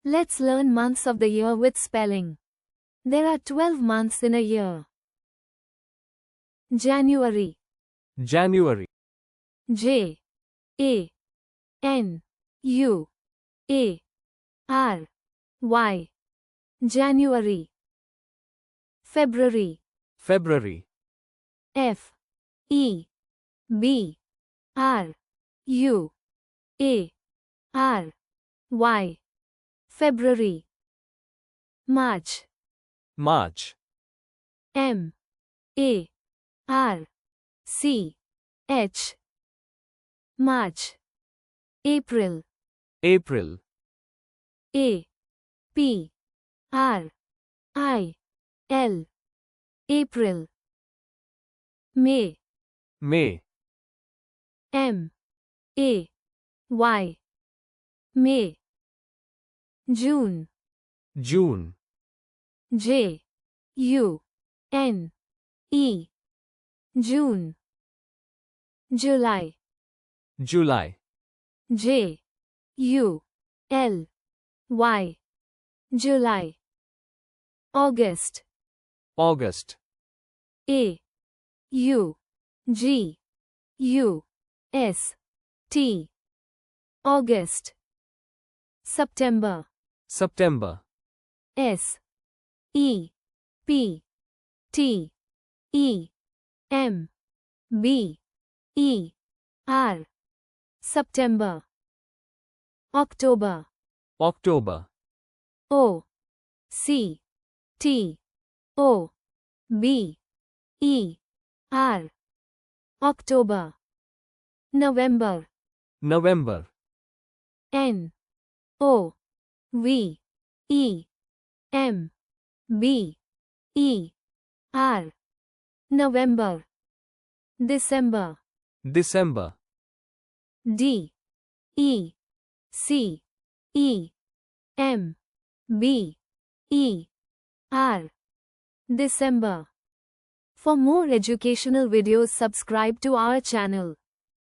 Let's learn months of the year with spelling. There are 12 months in a year. January. January. J A N U A R Y. January. February. February. F E B R U A R Y. February. March. March. M A R C H. March. April. April. A P R I L. April. May. May. M A Y. May. June. June. J U N E. June. July. July. J U L Y. July. August. August. A U G U S T. August. September. September. S E P T E M B E R. September. October. October. O C T O B E R. October. November. November. N O V E M B E R. November. December. December. D E C E M B E R. December. For more educational videos, subscribe to our channel.